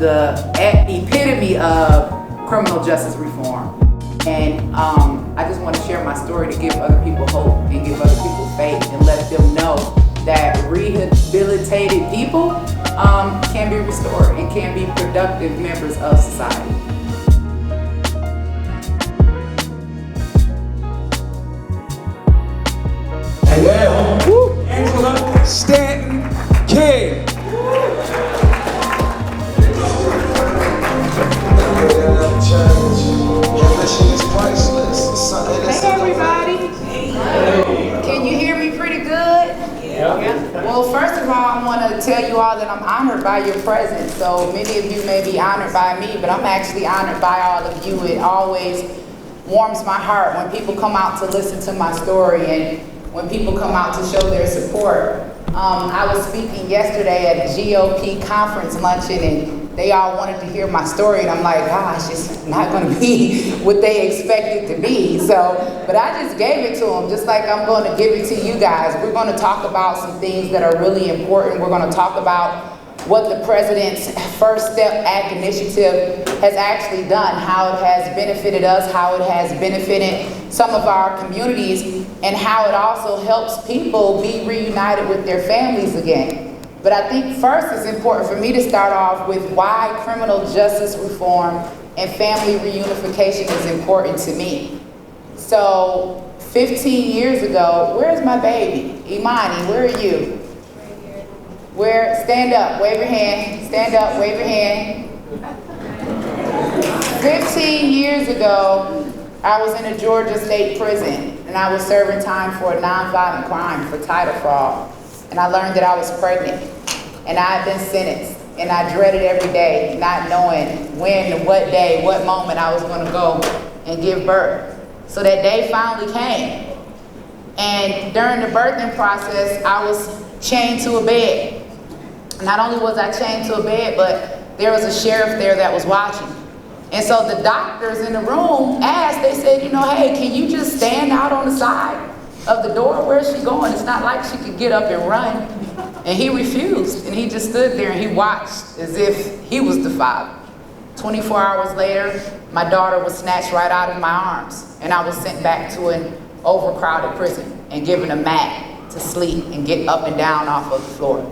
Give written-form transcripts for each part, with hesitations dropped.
the epitome of criminal justice reform. And I just want to share my story to give other people hope and give other people faith and let them know that rehabilitated people can be restored and can be productive members of society. And now, Angela Stanton King. Hey everybody. Can you hear me pretty good? Yeah. Well, first of all, I want to tell you all that I'm honored by your presence. So many of you may be honored by me, but I'm actually honored by all of you. It always warms my heart when people come out to listen to my story and when people come out to show their support. I was speaking yesterday at a GOP conference luncheon and they all wanted to hear my story, and I'm like, gosh, it's not going to be what they expect it to be. But I just gave it to them, just like I'm going to give it to you guys. We're going to talk about some things that are really important. We're going to talk about what the President's First Step Act initiative has actually done, how it has benefited us, how it has benefited some of our communities, and how it also helps people be reunited with their families again. But I think first it's important for me to start off with why criminal justice reform and family reunification is important to me. So 15 years ago, where's my baby? Imani, where are you? Where? Stand up, wave your hand. Stand up, wave your hand. 15 years ago, I was in a Georgia state prison and I was serving time for a nonviolent crime for title fraud. And I learned that I was pregnant and I had been sentenced, and I dreaded every day not knowing when, what day, what moment I was going to go and give birth. So that day finally came. And during the birthing process, I was chained to a bed. Not only was I chained to a bed, but there was a sheriff there that was watching. And so the doctors in the room asked, they said, hey, can you just stand out on the side of the door? Where's she going? It's not like she could get up and run. And he refused, and he just stood there and he watched as if he was the father. 24 hours later, my daughter was snatched right out of my arms, and I was sent back to an overcrowded prison and given a mat to sleep and get up and down off of the floor.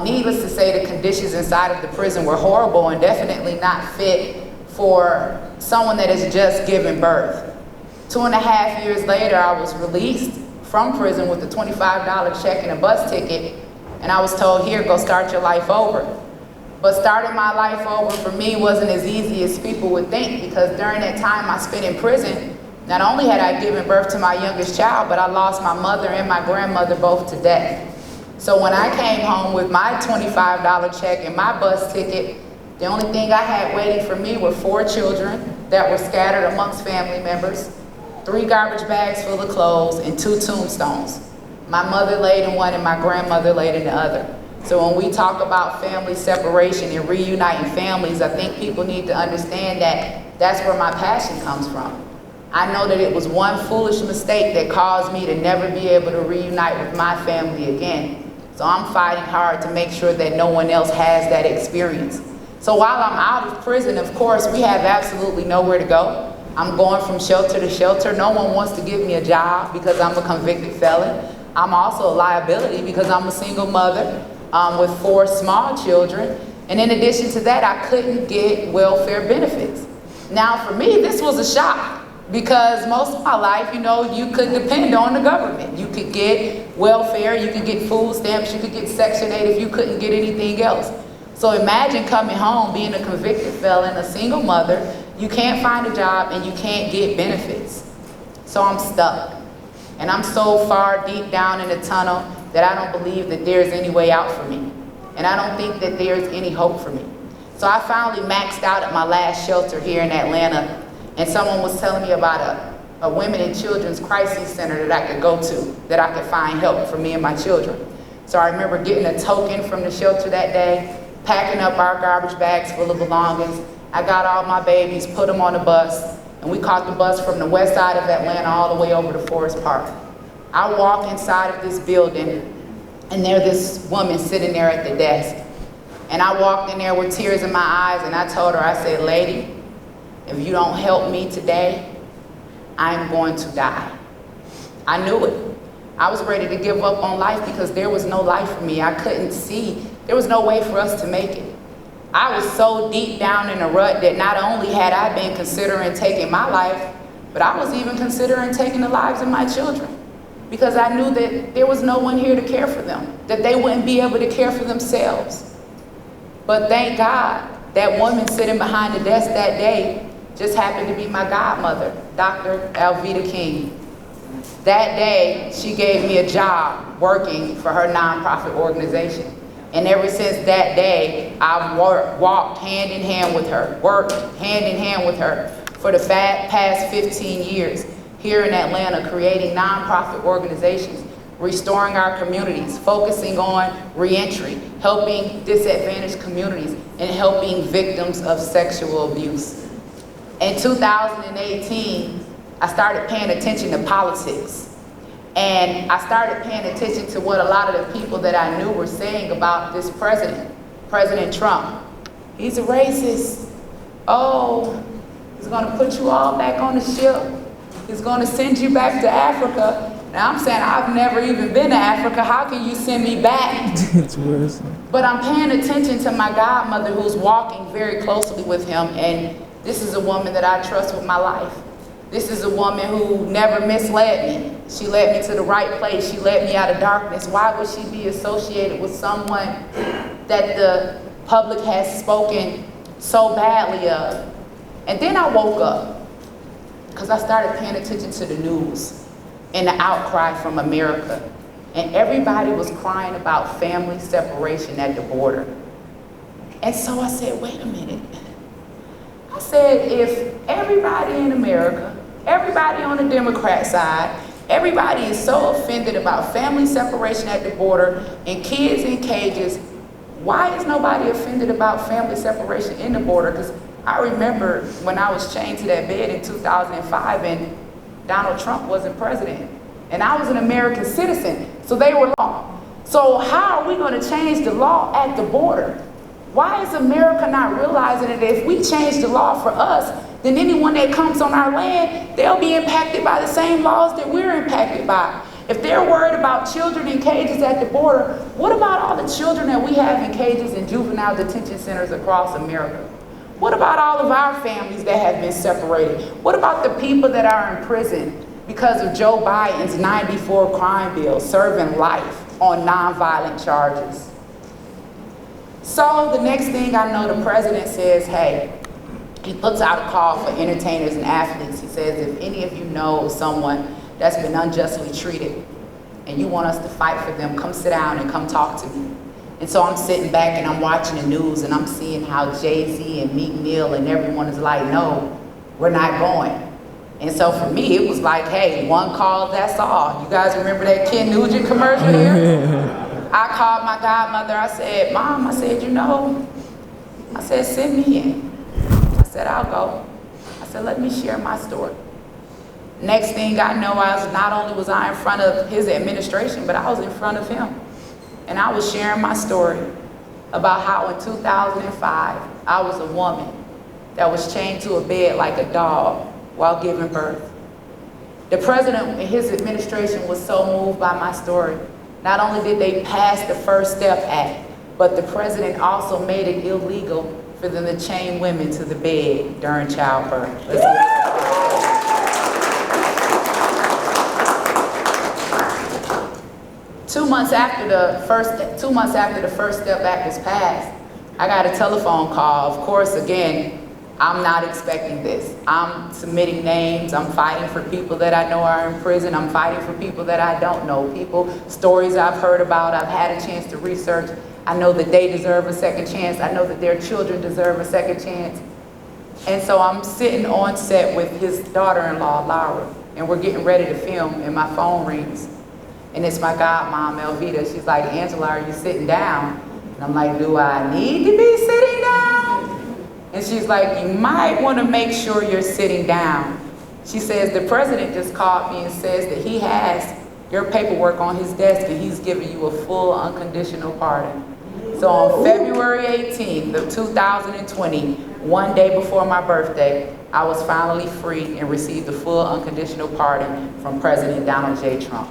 Needless to say, the conditions inside of the prison were horrible and definitely not fit for someone that has just given birth. 2.5 years later, I was released from prison with a $25 check and a bus ticket, and I was told, here, go start your life over. But starting my life over for me wasn't as easy as people would think, because during that time I spent in prison, not only had I given birth to my youngest child, but I lost my mother and my grandmother both to death. So when I came home with my $25 check and my bus ticket, the only thing I had waiting for me were 4 children that were scattered amongst family members, 3 garbage bags full of clothes, and 2 tombstones. My mother laid in one and my grandmother laid in the other. So when we talk about family separation and reuniting families, I think people need to understand that that's where my passion comes from. I know that it was one foolish mistake that caused me to never be able to reunite with my family again. So I'm fighting hard to make sure that no one else has that experience. So while I'm out of prison, of course, we have absolutely nowhere to go. I'm going from shelter to shelter. No one wants to give me a job because I'm a convicted felon. I'm also a liability because I'm a single mother with 4 small children. And in addition to that, I couldn't get welfare benefits. Now for me, this was a shock because most of my life, you could depend on the government. You could get welfare, you could get food stamps, you could get Section 8 if you couldn't get anything else. So imagine coming home, being a convicted felon, a single mother, you can't find a job and you can't get benefits. So I'm stuck. And I'm so far deep down in the tunnel that I don't believe that there's any way out for me. And I don't think that there's any hope for me. So I finally maxed out at my last shelter here in Atlanta, and someone was telling me about a women and children's crisis center that I could go to, that I could find help for me and my children. So I remember getting a token from the shelter that day, packing up our garbage bags full of belongings. I got all my babies, put them on the bus, and we caught the bus from the west side of Atlanta all the way over to Forest Park. I walk inside of this building, and there's this woman sitting there at the desk. And I walked in there with tears in my eyes and I told her, I said, lady, if you don't help me today, I'm going to die. I knew it. I was ready to give up on life because there was no life for me. I couldn't see. There was no way for us to make it. I was so deep down in a rut that not only had I been considering taking my life, but I was even considering taking the lives of my children because I knew that there was no one here to care for them, that they wouldn't be able to care for themselves. But thank God, that woman sitting behind the desk that day just happened to be my godmother, Dr. Alveda King. That day, she gave me a job working for her nonprofit organization. And ever since that day, I've walked hand in hand with her, worked hand in hand with her for the past 15 years here in Atlanta, creating nonprofit organizations, restoring our communities, focusing on reentry, helping disadvantaged communities, and helping victims of sexual abuse. In 2018, I started paying attention to politics. And I started paying attention to what a lot of the people that I knew were saying about this president, President Trump. He's a racist. Oh, he's gonna put you all back on the ship. He's gonna send you back to Africa. Now I'm saying I've never even been to Africa. How can you send me back? It's worse. But I'm paying attention to my godmother who's walking very closely with him, and this is a woman that I trust with my life. This is a woman who never misled me. She led me to the right place. She led me out of darkness. Why would she be associated with someone that the public has spoken so badly of? And then I woke up because I started paying attention to the news and the outcry from America. And everybody was crying about family separation at the border. And so I said, wait a minute. I said, if everybody in America, everybody on the Democrat side, everybody is so offended about family separation at the border and kids in cages, why is nobody offended about family separation in the border? Because I remember when I was chained to that bed in 2005 and Donald Trump wasn't president. And I was an American citizen, so they were law. So how are we going to change the law at the border? Why is America not realizing that if we change the law for us, then anyone that comes on our land, they'll be impacted by the same laws that we're impacted by. If they're worried about children in cages at the border, what about all the children that we have in cages in juvenile detention centers across America? What about all of our families that have been separated? What about the people that are in prison because of Joe Biden's 94 crime bill, serving life on nonviolent charges? So the next thing I know, the president says, hey, he puts out a call for entertainers and athletes. He says, if any of you know someone that's been unjustly treated and you want us to fight for them, come sit down and come talk to me. And so I'm sitting back and I'm watching the news and I'm seeing how Jay-Z and Meek Mill and everyone is like, no, we're not going. And so for me, it was like, hey, one call, that's all. You guys remember that Ken Nugent commercial here? I called my godmother. I said, Mom, I said, you know, I said, send me in. I said, I'll go. I said, let me share my story. Next thing I know, not only was I in front of his administration, but I was in front of him. And I was sharing my story about how in 2005, I was a woman that was chained to a bed like a dog while giving birth. The president and his administration was so moved by my story. Not only did they pass the First Step Act, but the president also made it illegal for them to chain women to the bed during childbirth. Let's give it a applause. 2 months after the First Step Act was passed, I got a telephone call. Of course, again, I'm not expecting this. I'm submitting names. I'm fighting for people that I know are in prison. I'm fighting for people that I don't know. Stories I've heard about, I've had a chance to research. I know that they deserve a second chance. I know that their children deserve a second chance. And so I'm sitting on set with his daughter-in-law, Laura, and we're getting ready to film, and my phone rings. And it's my godmom, Elvita. She's like, Angela, are you sitting down? And I'm like, do I need to be sitting down? And she's like, you might want to make sure you're sitting down. She says, the president just called me and says that he has your paperwork on his desk and he's giving you a full unconditional pardon. So on February 18th of 2020, one day before my birthday, I was finally free and received a full unconditional pardon from President Donald J. Trump.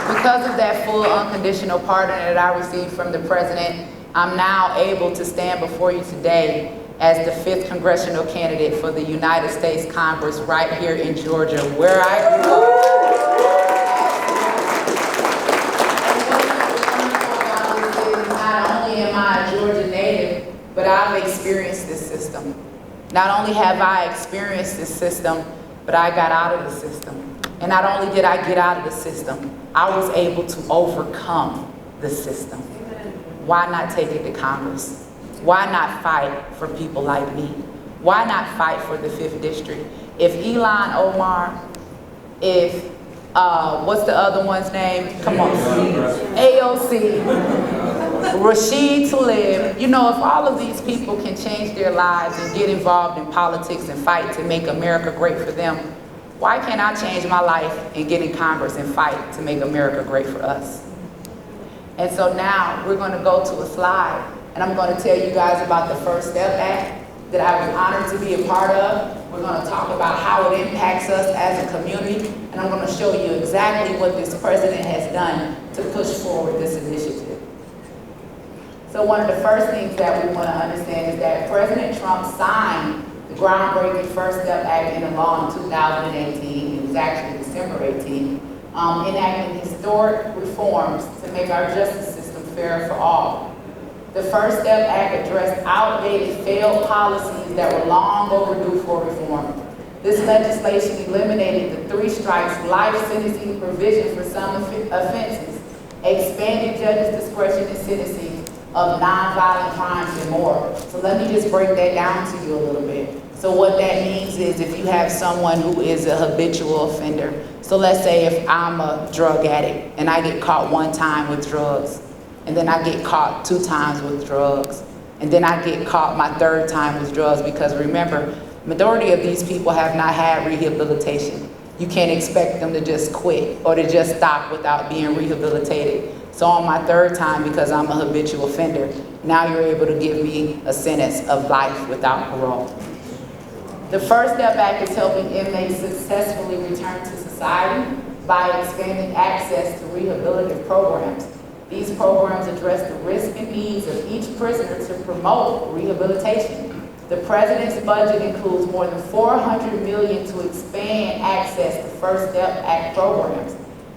Because of that full unconditional pardon that I received from the president, I'm now able to stand before you today as the 5th congressional candidate for the United States Congress right here in Georgia, where I grew up. Not only am I a Georgia native, but I've experienced this system. Not only have I experienced this system, but I got out of the system. And not only did I get out of the system, I was able to overcome the system. Why not take it to Congress? Why not fight for people like me? Why not fight for the 5th District? If Ilhan Omar, if, what's the other one's name? Come on. AOC, Rashid Tlaib, you know, if all of these people can change their lives and get involved in politics and fight to make America great for them, why can't I change my life and get in Congress and fight to make America great for us? And so now we're going to go to a slide, and I'm going to tell you guys about the First Step Act that I was honored to be a part of. We're going to talk about how it impacts us as a community, and I'm going to show you exactly what this president has done to push forward this initiative. So one of the first things that we want to understand is that President Trump signed the groundbreaking First Step Act into law in 2018. It was actually December 18th, enacting historic reforms to make our justice system fairer for all. The First Step Act addressed outdated, failed policies that were long overdue for reform. This legislation eliminated the 3 strikes life sentencing provision for some offenses, expanded judges' discretion in sentencing of nonviolent crimes and more. So let me just break that down to you a little bit. So what that means is if you have someone who is a habitual offender, so let's say if I'm a drug addict and I get caught one time with drugs, and then I get caught 2 times with drugs, and then I get caught my 3rd time with drugs, because remember, majority of these people have not had rehabilitation. You can't expect them to just quit or to just stop without being rehabilitated. So on my 3rd time, because I'm a habitual offender, now you're able to give me a sentence of life without parole. The First Step Act is helping inmates successfully return to society by expanding access to rehabilitative programs. These programs address the risks and needs of each prisoner to promote rehabilitation. The president's budget includes more than $400 million to expand access to First Step Act programs.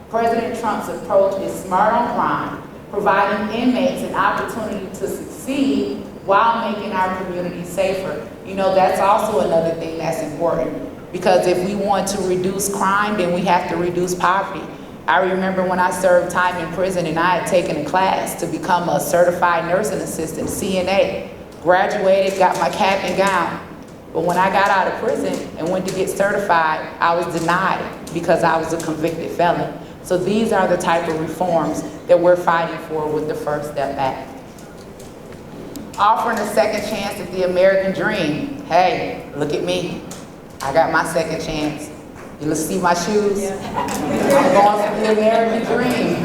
President Trump's approach is smart on crime, providing inmates an opportunity to succeed while making our community safer. You know, that's also another thing that's important, because if we want to reduce crime, then we have to reduce poverty. I remember when I served time in prison and I had taken a class to become a certified nursing assistant, CNA, graduated, got my cap and gown. But when I got out of prison and went to get certified, I was denied because I was a convicted felon. So these are the type of reforms that we're fighting for with the First Step Act. Offering a second chance at the American dream. Hey, look at me. I got my second chance. You see my shoes? Yeah. I'm going for the American dream.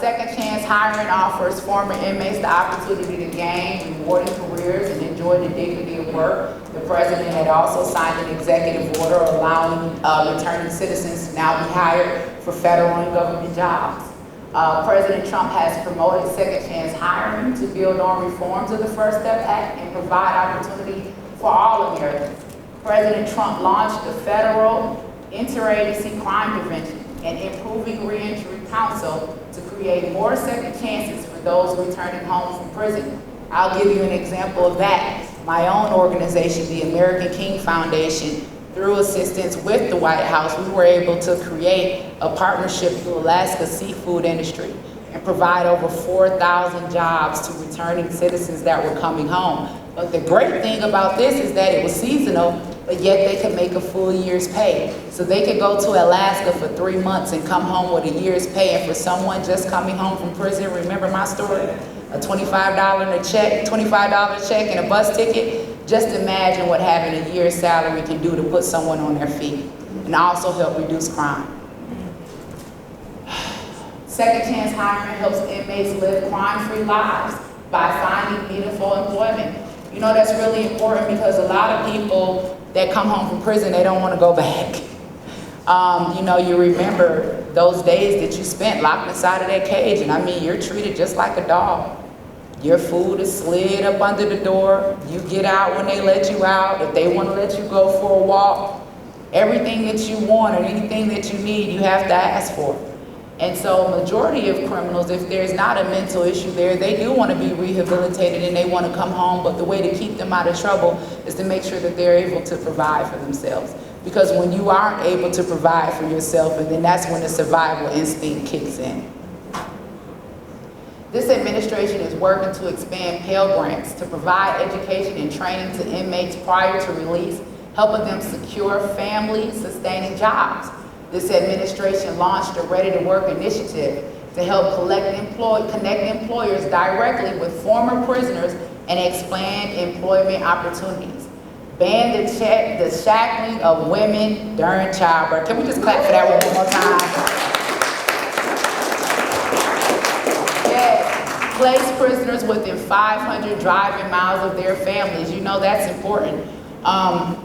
Second chance hiring offers former inmates the opportunity to gain rewarding careers and enjoy the dignity of work. The president had also signed an executive order allowing returning citizens to now be hired for federal and government jobs. President Trump has promoted second chance hiring to build on reforms of the First Step Act and provide opportunity for all Americans. President Trump launched the Federal Interagency Crime Prevention and Improving Reentry Council to create more second chances for those returning home from prison. I'll give you an example of that. My own organization, the American King Foundation, through assistance with the White House, we were able to create a partnership with Alaska's seafood industry and provide over 4,000 jobs to returning citizens that were coming home. But the great thing about this is that it was seasonal, but yet they could make a full year's pay. So they could go to Alaska for 3 months and come home with a year's pay. And for someone just coming home from prison, remember my story? A $25 check and a bus ticket. Just imagine what having a year's salary can do to put someone on their feet. and also help reduce crime. Second chance hiring helps inmates live crime-free lives by finding meaningful employment. You know, that's really important because a lot of people that come home from prison, they don't want to go back. You know, you remember those days that you spent locked inside of that cage, and I mean, you're treated just like a dog. Your food is slid up under the door. You get out when they let you out. If they want to let you go for a walk, everything that you want or anything that you need, you have to ask for. And so majority of criminals, if there's not a mental issue there, they do want to be rehabilitated and they want to come home, but the way to keep them out of trouble is to make sure that they're able to provide for themselves. Because when you aren't able to provide for yourself, and then that's when the survival instinct kicks in. This administration is working to expand Pell Grants to provide education and training to inmates prior to release, helping them secure family-sustaining jobs. This administration launched a Ready to Work initiative to help connect employers directly with former prisoners and expand employment opportunities. Ban the shackling of women during childbirth. Can we just clap for that one more time? Yes, place prisoners within 500 driving miles of their families. You know, that's important.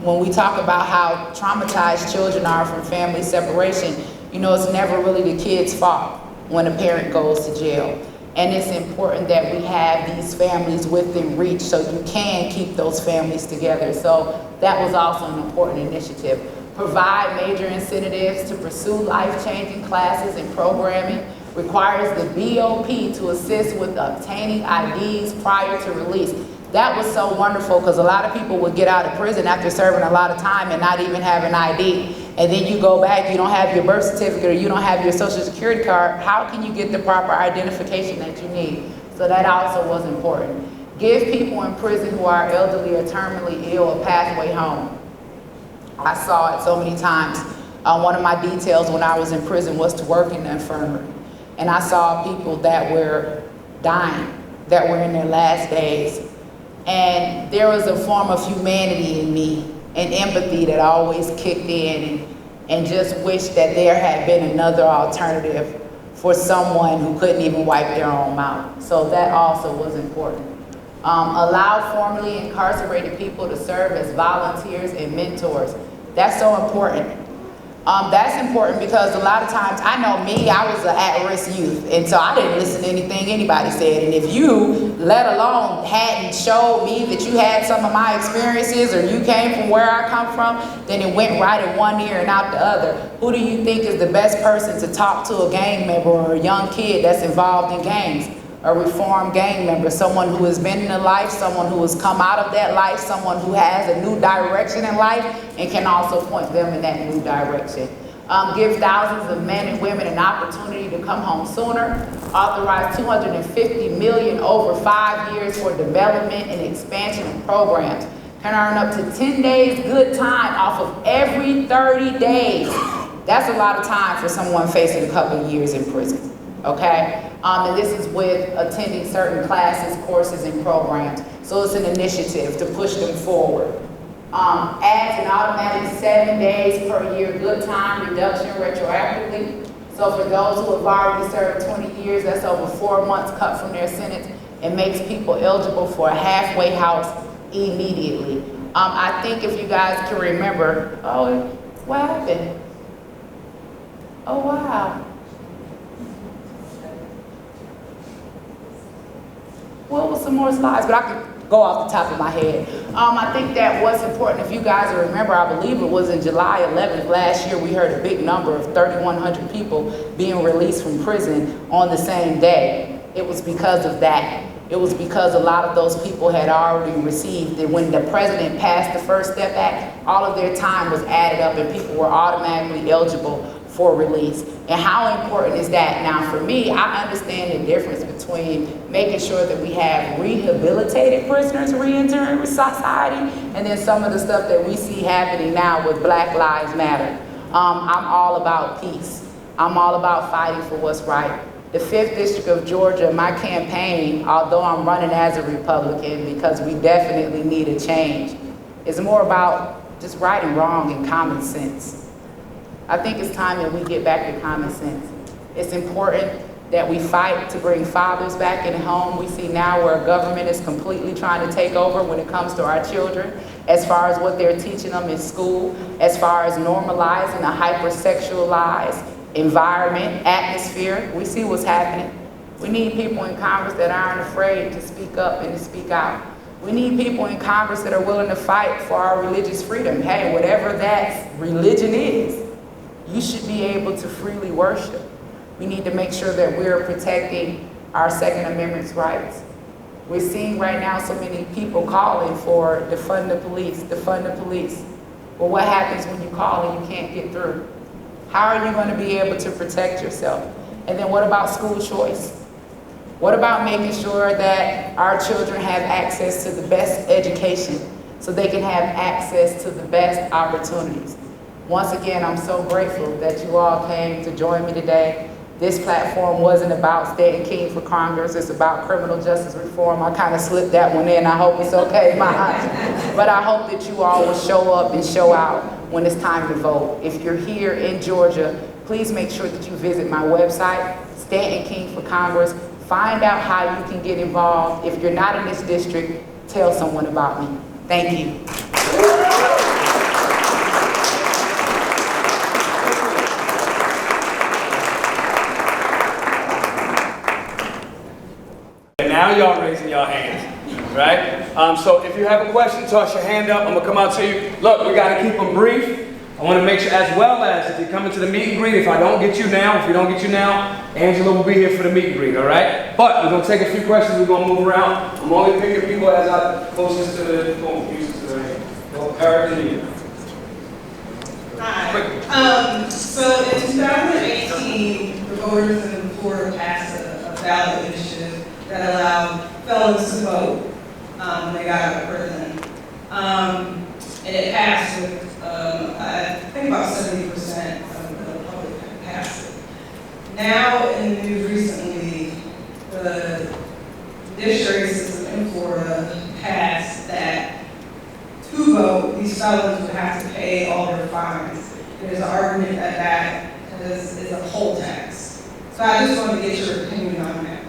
When we talk about how traumatized children are from family separation, you know, it's never really the kid's fault when a parent goes to jail. And it's important that we have these families within reach so you can keep those families together. So that was also an important initiative. Provide major incentives to pursue life-changing classes and programming. Requires the BOP to assist with obtaining IDs prior to release. That was so wonderful because a lot of people would get out of prison after serving a lot of time and not even have an ID. And then you go back, you don't have your birth certificate or you don't have your social security card. How can you get the proper identification that you need? So that also was important. Give people in prison who are elderly or terminally ill a pathway home. I saw it so many times. One of my details when I was in prison was to work in the infirmary. And I saw people that were dying, that were in their last days. And there was a form of humanity in me and empathy that always kicked in and just wished that there had been another alternative for someone who couldn't even wipe their own mouth. So that also was important. Allow formerly incarcerated people to serve as volunteers and mentors. That's so important. That's important because a lot of times, I know me, I was an at-risk youth, and so I didn't listen to anything anybody said. And if you, let alone, hadn't showed me that you had some of my experiences or you came from where I come from, then it went right in one ear and out the other. Who do you think is the best person to talk to a gang member or a young kid that's involved in gangs? A reformed gang member, someone who has been in a life, someone who has come out of that life, someone who has a new direction in life and can also point them in that new direction. Give thousands of men and women an opportunity to come home sooner. Authorize $250 million over 5 years for development and expansion of programs. Can earn up to 10 days good time off of every 30 days. That's a lot of time for someone facing a couple of years in prison. Okay? And this is with attending certain classes, courses, and programs. So it's an initiative to push them forward. Adds an automatic 7 days per year good time reduction retroactively. So for those who have already served 20 years, that's over 4 months cut from their sentence. It makes people eligible for a halfway house immediately. I think if you guys can remember, oh, what happened? Oh, wow. What was some more slides? But I could go off the top of my head. I think that what's important, if you guys remember, I believe it was in July 11th last year, we heard a big number of 3,100 people being released from prison on the same day. It was because of that. It was because a lot of those people had already received it. When the president passed the First Step Act, all of their time was added up and people were automatically eligible for release. And how important is that? Now for me, I understand the difference between making sure that we have rehabilitated prisoners re-entering society and then some of the stuff that we see happening now with Black Lives Matter. I'm all about peace. I'm all about fighting for what's right. The 5th District of Georgia, my campaign, although I'm running as a Republican because we definitely need a change, is more about just right and wrong and common sense. I think it's time that we get back to common sense. It's important that we fight to bring fathers back in the home. We see now where government is completely trying to take over when it comes to our children, as far as what they're teaching them in school, as far as normalizing a hypersexualized environment, atmosphere. We see what's happening. We need people in Congress that aren't afraid to speak up and to speak out. We need people in Congress that are willing to fight for our religious freedom. Hey, whatever that religion is, you should be able to freely worship. We need to make sure that we're protecting our Second Amendment's rights. We're seeing right now so many people calling for defund the police, defund the police. Well, what happens when you call and you can't get through? How are you going to be able to protect yourself? And then what about school choice? What about making sure that our children have access to the best education so they can have access to the best opportunities? Once again, I'm so grateful that you all came to join me today. This platform wasn't about Stanton King for Congress, it's about criminal justice reform. I kind of slipped that one in, I hope it's okay, but I hope that you all will show up and show out when it's time to vote. If you're here in Georgia, please make sure that you visit my website, Stanton King for Congress. Find out how you can get involved. If you're not in this district, tell someone about me. Thank you. And now y'all raising your hands, right? So if you have a question, toss your hand up. I'm gonna come out to you. Look, we gotta keep them brief. I want to make sure, as well as if you're coming to the meet and greet, if I don't get you now, if we don't get you now, Angela will be here for the meet and greet, all right? But we're going to take a few questions, we're going to move around. I'm only picking people as I'm closest to the phone, closest to the hand. Well, Eric and you. Hi. So in 2018, the voters in Florida passed a ballot initiative that allowed felons to vote when they got out of prison. And it passed with, I think about 70% of the public passed it. Now, in the news recently, the judiciary system in Florida passed that to vote, these felons would have to pay all their fines. There's an argument that that is a poll tax. So I just wanted to get your opinion on that.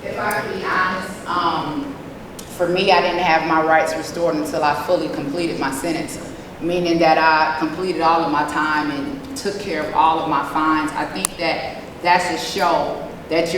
If I can be honest, for me, I didn't have my rights restored until I fully completed my sentence, meaning that I completed all of my time and took care of all of my fines. I think that that's a show that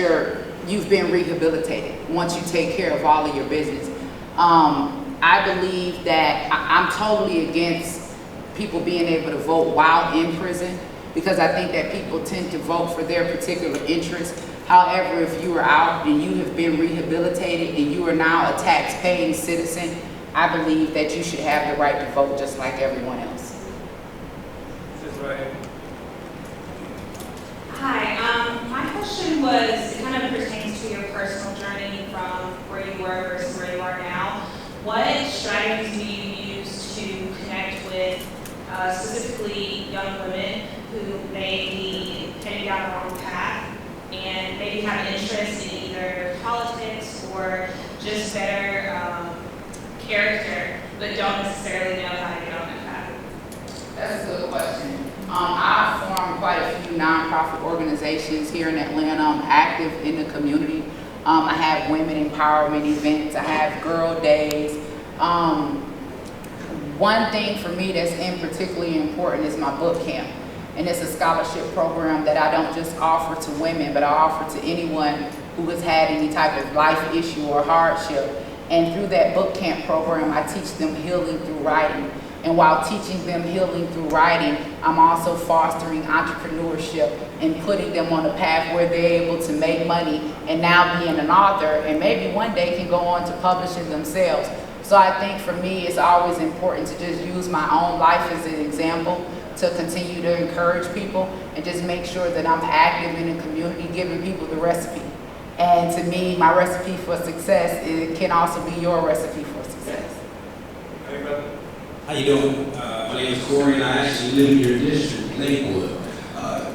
you've been rehabilitated once you take care of all of your business. I believe that I'm totally against people being able to vote while in prison, because I think that people tend to vote for their particular interests. However, if you are out and you have been rehabilitated and you are now a tax-paying citizen, I believe that you should have the right to vote just like everyone else. This is right. Hi, my question was, it kind of pertains to your personal journey from where you were versus where you are now. What strategies do you use to connect with specifically young women who may be heading down the wrong path and maybe have an interest in either politics or just better character, but don't necessarily know how to get on that path? That's a good question. I've formed quite a few nonprofit organizations here in Atlanta. I'm active in the community. I have women empowerment events. I have girl days. One thing for me that's particularly important is my book camp. And it's a scholarship program that I don't just offer to women, but I offer to anyone who has had any type of life issue or hardship. And through that book camp program, I teach them healing through writing. And while teaching them healing through writing, I'm also fostering entrepreneurship and putting them on a path where they're able to make money and now being an author, and maybe one day can go on to publishing themselves. So I think for me, it's always important to just use my own life as an example to continue to encourage people and just make sure that I'm active in the community, giving people the recipe. And to me, my recipe for success, it can also be your recipe for success. Hey, brother. How you doing? My name is Corey, and I actually live in your district, Lakewood.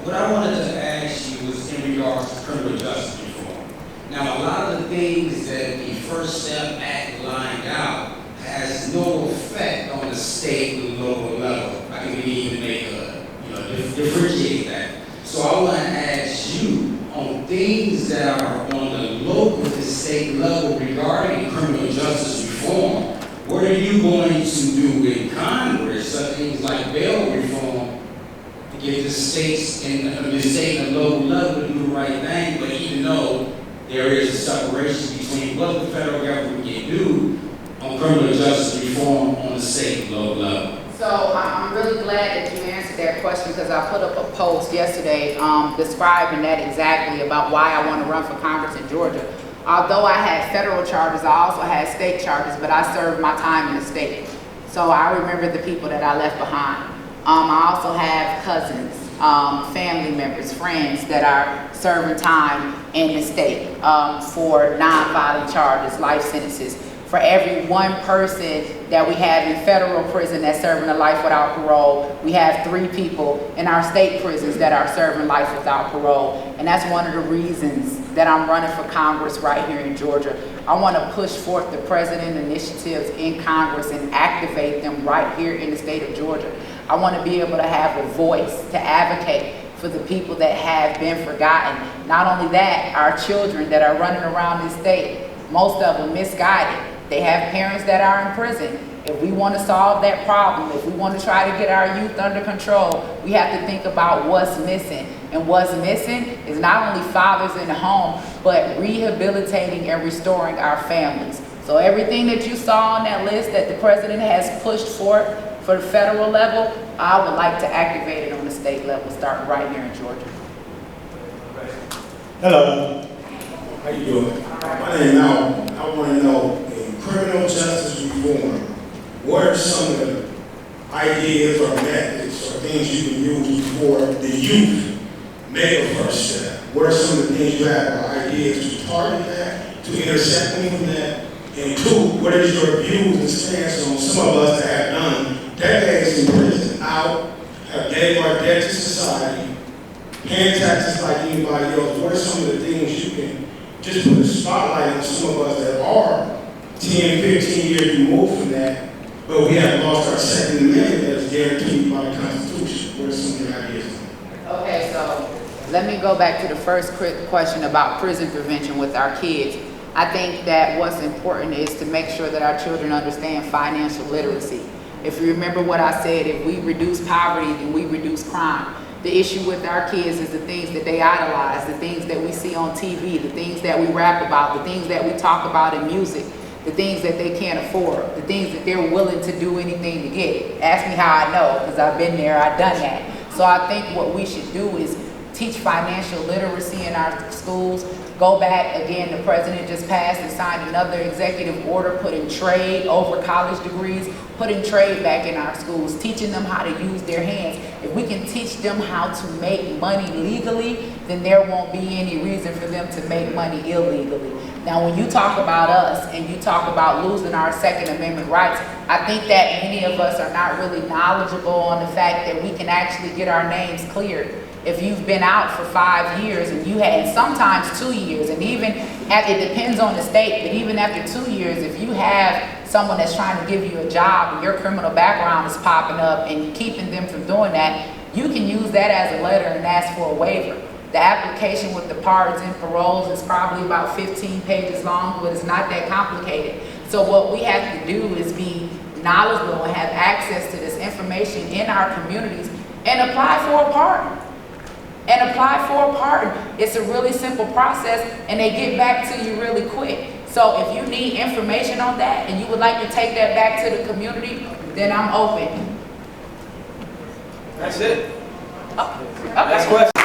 What I wanted to ask you was in regards to criminal justice reform. Now, a lot of the things that the First Step Act lined out has no effect on the state and local level. I think we need to make differentiate that. So I want to ask you on things that are on the local to state level regarding criminal justice reform. What are you going to do in Congress? Such things like bail reform to get the states and the state and the local level to do the right thing, but even though there is a separation between what the federal government can do on criminal justice reform on the state and local level. So I'm really glad that you answered that question because I put up a post yesterday describing that exactly about why I want to run for Congress in Georgia. Although I had federal charges, I also had state charges, but I served my time in the state. So I remember the people that I left behind. I also have cousins, family members, friends that are serving time in the state for nonviolent charges, life sentences. For every one person that we have in federal prison that's serving a life without parole, we have 3 people in our state prisons that are serving life without parole. And that's one of the reasons that I'm running for Congress right here in Georgia. I want to push forth the president initiatives in Congress and activate them right here in the state of Georgia. I want to be able to have a voice to advocate for the people that have been forgotten. Not only that, our children that are running around this state, most of them misguided. They have parents that are in prison. If we want to solve that problem, if we want to try to get our youth under control, we have to think about what's missing. And what's missing is not only fathers in the home, but rehabilitating and restoring our families. So everything that you saw on that list that the president has pushed for the federal level, I would like to activate it on the state level, starting right here in Georgia. Hello. How you doing? My name is Al. I want to know, in criminal justice reform, what are some of the ideas or methods or things you can use before the youth make a first step? What are some of the things you have or ideas to target that, to intercept them from that? And 2, what is your views and stance on some of us that have done decades in prison, out, have gave our debt to society, paying taxes like anybody else? What are some of the things you can just put a spotlight on some of us that are 10, 15 years removed from that, but we have lost our Second Amendment that is guaranteed by the Constitution? What are some of your ideas? Okay, so let me go back to the first question about prison prevention with our kids. I think that what's important is to make sure that our children understand financial literacy. If you remember what I said, if we reduce poverty, then we reduce crime. The issue with our kids is the things that they idolize, the things that we see on TV, the things that we rap about, the things that we talk about in music, the things that they can't afford, the things that they're willing to do anything to get. Ask me how I know, because I've been there, I've done that. So I think what we should do is teach financial literacy in our schools. Go back, again, the president just passed and signed another executive order putting trade over college degrees, putting trade back in our schools, teaching them how to use their hands. If we can teach them how to make money legally, then there won't be any reason for them to make money illegally. Now, when you talk about us and you talk about losing our Second Amendment rights, I think that many of us are not really knowledgeable on the fact that we can actually get our names cleared. If you've been out for 5 years and you had sometimes 2 years, and even it depends on the state, but even after 2 years, if you have someone that's trying to give you a job and your criminal background is popping up and keeping them from doing that, you can use that as a letter and ask for a waiver. The application with the pardons and paroles is probably about 15 pages long, but it's not that complicated. So what we have to do is be knowledgeable and have access to this information in our communities and apply for a pardon. It's a really simple process and they get back to you really quick. So if you need information on that and you would like to take that back to the community, then I'm open. That's it. Okay. Next question.